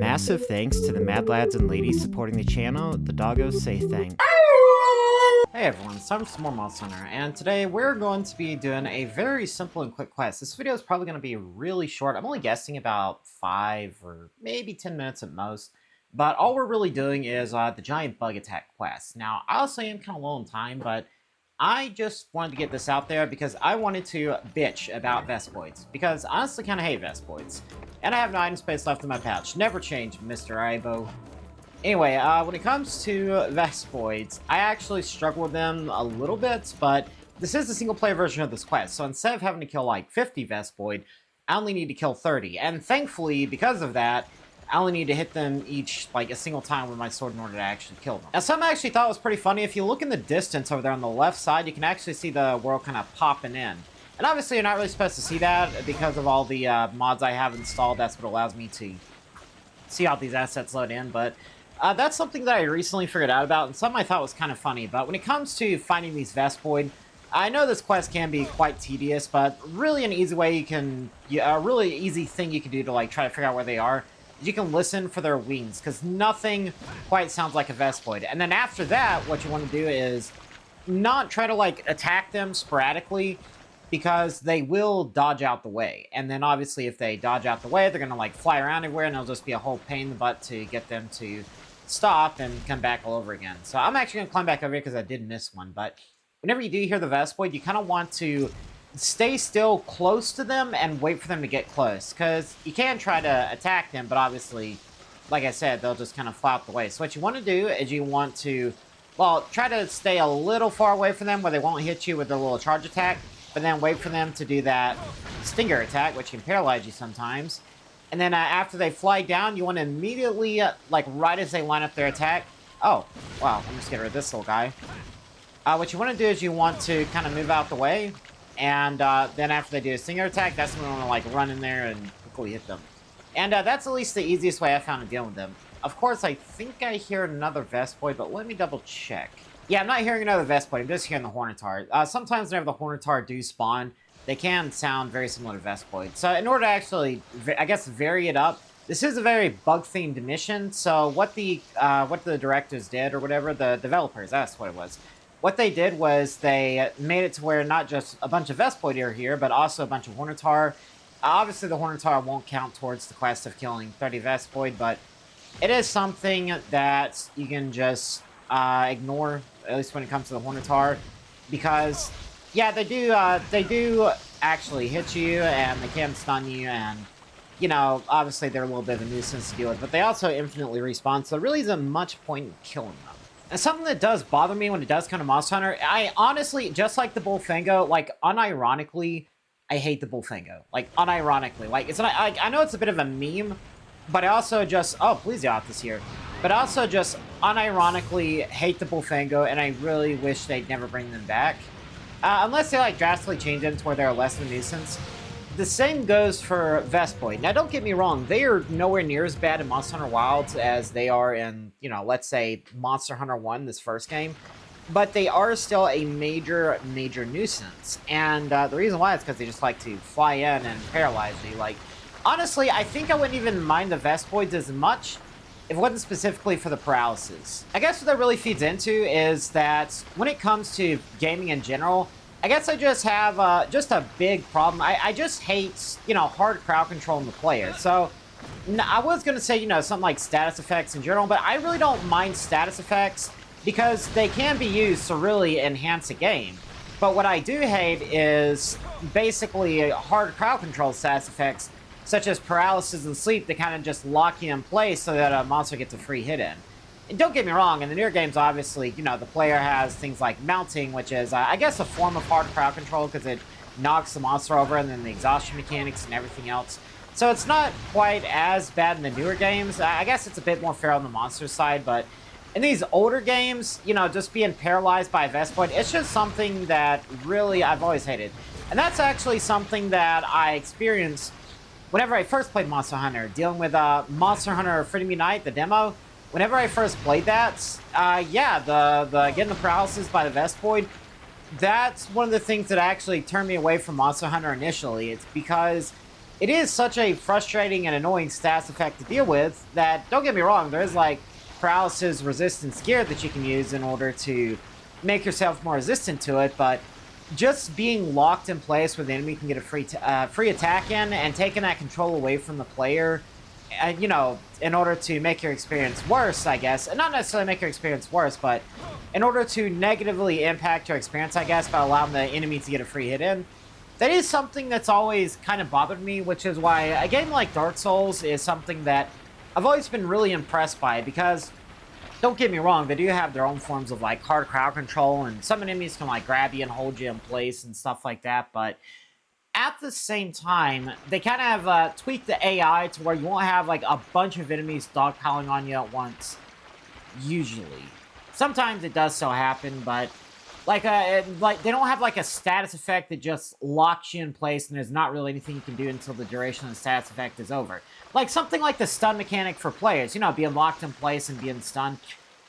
Massive thanks to the mad lads and ladies supporting the channel. The doggos say thanks. Hey everyone, it's time for some more Monster Hunter, and today we're going to be doing a very simple and quick quest. This video is probably going to be really short. I'm only guessing about 5 or maybe 10 minutes at most. But all we're really doing is the giant bug attack quest. Now, I also am kind of low on time, but I just wanted to get this out there because I wanted to bitch about Vespoids. Because I honestly kind of hate Vespoids. And I have no item space left in my pouch. Never change, Mr. Ibo. Anyway, when it comes to Vespoids, I actually struggle with them a little bit, but this is the single-player version of this quest. So instead of having to kill like 50 Vespoid, I only need to kill 30. And thankfully, because of that, I only need to hit them each, like, a single time with my sword in order to actually kill them. Now, something I actually thought was pretty funny, if you look in the distance over there on the left side, you can actually see the world kind of popping in. And obviously, you're not really supposed to see that because of all the mods I have installed. That's what allows me to see all these assets load in, but that's something that I recently figured out about, and something I thought was kind of funny. But when it comes to finding these Vespoid, I know this quest can be quite tedious, but really an easy way you can, a really easy thing you can do to, like, try to figure out where they are, you can listen for their wings, because nothing quite sounds like a Vespoid. And then after that, what you want to do is not try to, like, attack them sporadically, because they will dodge out the way. And then obviously if they dodge out the way, they're going to, like, fly around everywhere, and it'll just be a whole pain in the butt to get them to stop and come back all over again. So I'm actually going to climb back over here because I did miss one. But whenever you do hear the Vespoid, you kind of want to stay still close to them and wait for them to get close, because you can try to attack them, but obviously, like I said, they'll just kind of fly out the way. So what you want to do is you want to, well, try to stay a little far away from them where they won't hit you with their little charge attack, but then wait for them to do that stinger attack, which can paralyze you sometimes. And then after they fly down, you want to immediately, like right as they line up their attack, oh, wow, I'm just getting rid of this little guy. What you want to do is you want to kind of move out the way, and then after they do a stinger attack, that's when you want to, like, run in there and quickly hit them. And that's at least the easiest way I found to deal with them. Of course, I think I hear another Vespoid, but let me double check. Yeah, I'm not hearing another Vespoid, I'm just hearing the Hornitar. Sometimes whenever the Hornitar do spawn, they can sound very similar to Vespoid. So in order to actually, I guess, vary it up, this is a very bug-themed mission, so what the directors did, or whatever, the developers, that's what it was. What they did was they made it to where not just a bunch of Vespoid are here, but also a bunch of Hornitar. Obviously, the Hornitar won't count towards the quest of killing 30 Vespoid, but it is something that you can just ignore, at least when it comes to the Hornitar, because, yeah, they do actually hit you, and they can stun you, and, you know, obviously they're a little bit of a nuisance to deal with, but they also infinitely respawn, so there really isn't much point in killing them. And something that does bother me when it does come to Monster Hunter, I honestly, just like the Bullfango, like, unironically, I hate the Bullfango. Like, unironically. Like, it's not, I know it's a bit of a meme, but I also just, oh, please, this here. But I also just unironically hate the Bullfango, and I really wish they'd never bring them back. Unless they, like, drastically change them to where they're less of a nuisance. The same goes for Vespoid. Now, don't get me wrong, they are nowhere near as bad in Monster Hunter Wilds as they are in, you know, let's say Monster Hunter 1, this first game. But they are still a major, major nuisance. And the reason why is because they just like to fly in and paralyze you. Like, honestly, I think I wouldn't even mind the Vespoids as much if it wasn't specifically for the paralysis. I guess what that really feeds into is that when it comes to gaming in general, I guess I just have just a big problem. I just hate, you know, hard crowd control in the player. So, I was going to say, you know, something like status effects in general, but I really don't mind status effects because they can be used to really enhance a game. But what I do hate is basically hard crowd control status effects, such as paralysis and sleep, that kind of just lock you in place so that a monster gets a free hit in. And don't get me wrong, in the newer games, obviously, you know, the player has things like mounting, which is, I guess, a form of hard crowd control because it knocks the monster over, and then the exhaustion mechanics and everything else. So it's not quite as bad in the newer games. I guess it's a bit more fair on the monster side, but in these older games, you know, just being paralyzed by a Vespoid, it's just something that really I've always hated. And that's actually something that I experienced whenever I first played Monster Hunter, dealing with Monster Hunter Freedom Unite, the demo. Whenever I first played that, yeah, getting the paralysis by the Vespoid, that's one of the things that actually turned me away from Monster Hunter initially. It's because it is such a frustrating and annoying stats effect to deal with that, don't get me wrong, there is like paralysis resistance gear that you can use in order to make yourself more resistant to it, but just being locked in place where the enemy can get a free attack in and taking that control away from the player, you know, in order to make your experience worse, I guess, and not necessarily make your experience worse, but in order to negatively impact your experience, I guess, by allowing the enemy to get a free hit in, that is something that's always kind of bothered me, which is why a game like Dark Souls is something that I've always been really impressed by, because don't get me wrong, they do have their own forms of like hard crowd control, and some enemies can like grab you and hold you in place and stuff like that, but at the same time, they kind of have tweaked the AI to where you won't have like a bunch of enemies dogpiling on you at once, usually. Sometimes it does so happen, but like they don't have like a status effect that just locks you in place and there's not really anything you can do until the duration of the status effect is over. Like something like the stun mechanic for players, you know, being locked in place and being stunned.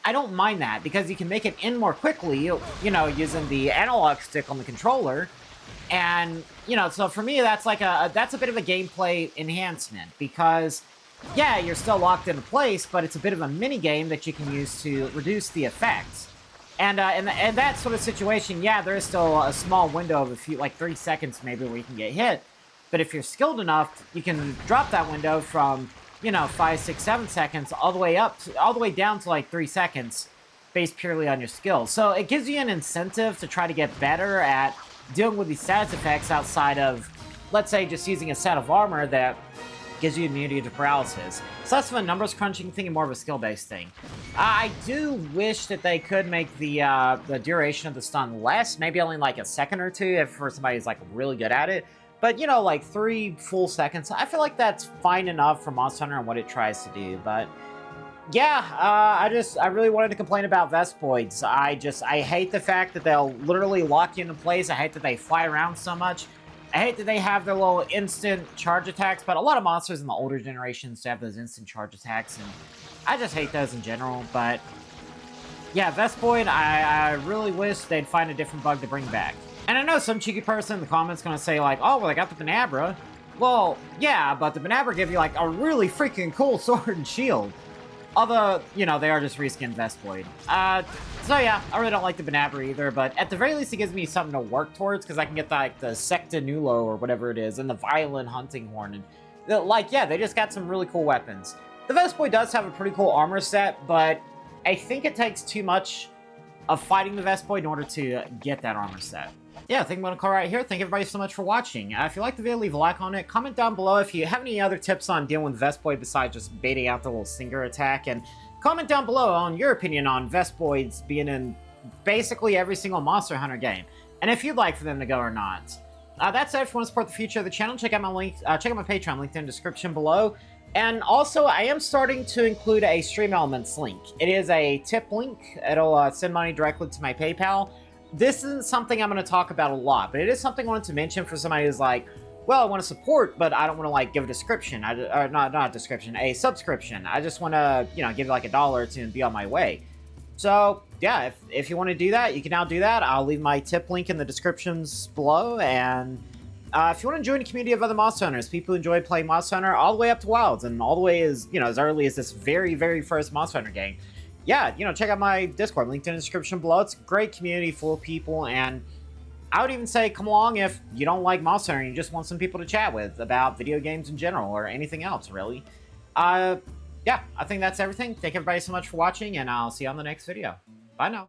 I don't mind that because you can make it end more quickly, you know, using the analog stick on the controller. And, you know, so for me, that's like that's a bit of a gameplay enhancement because, yeah, you're still locked into place, but it's a bit of a mini game that you can use to reduce the effects. And in that sort of situation, yeah, there is still a small window of a few, like 3 seconds maybe, where you can get hit. But if you're skilled enough, you can drop that window from, you know, 5, 6, 7 seconds all the way down to like 3 seconds, based purely on your skills. So it gives you an incentive to try to get better at dealing with these status effects outside of, let's say, just using a set of armor that gives you immunity to paralysis. So that's a numbers crunching thing and more of a skill-based thing. I do wish that they could make the duration of the stun less, maybe only like a second or two if for somebody who's like really good at it. But, you know, like 3 full seconds, I feel like that's fine enough for Monster Hunter and what it tries to do. But yeah, I really wanted to complain about Vespoids. I hate the fact that they'll literally lock you into place. I hate that they fly around so much. I hate that they have their little instant charge attacks, but a lot of monsters in the older generations have those instant charge attacks, and I just hate those in general. But yeah, Vespoid, I really wish they'd find a different bug to bring back. And I know some cheeky person in the comments gonna say like, oh, well, I got the Benabra. Well, yeah, but the Benabra give you like a really freaking cool sword and shield. Although, you know, they are just reskinned Vespoid. So yeah, I really don't like the Benabra either, but at the very least it gives me something to work towards, because I can get like the Secta Nulo or whatever it is, and the Violent Hunting Horn, and like, yeah, they just got some really cool weapons. The Vespoid does have a pretty cool armor set, but I think it takes too much of fighting the Vespoid in order to get that armor set. Yeah, I think I'm going to call right here. Thank everybody so much for watching. If you liked the video, leave a like on it. Comment down below if you have any other tips on dealing with Vespoid besides just baiting out the little stinger attack. And comment down below on your opinion on Vespoids being in basically every single Monster Hunter game, and if you'd like for them to go or not. That said, if you want to support the future of the channel, check out my link. Check out my Patreon, linked in the description below. And also, I am starting to include a Stream Elements link. It is a tip link. It'll send money directly to my PayPal. This isn't something I'm going to talk about a lot, but it is something I wanted to mention for somebody who's like, well, I want to support, but I don't want to like give a description. Or not a description, a subscription. I just want to, you know, give like $1 or $2 and be on my way. So yeah, if you want to do that, you can now do that. I'll leave my tip link in the descriptions below. And if you want to join a community of other Monster Hunters, people who enjoy playing Monster Hunter all the way up to Wilds, and all the way as, you know, as early as this very, very first Monster Hunter game, yeah, you know, check out my Discord, linked in the description below. It's a great community full of people, and I would even say come along if you don't like Monster Hunter and you just want some people to chat with about video games in general, or anything else, really. Yeah, I think that's everything. Thank everybody so much for watching, and I'll see you on the next video. Bye now.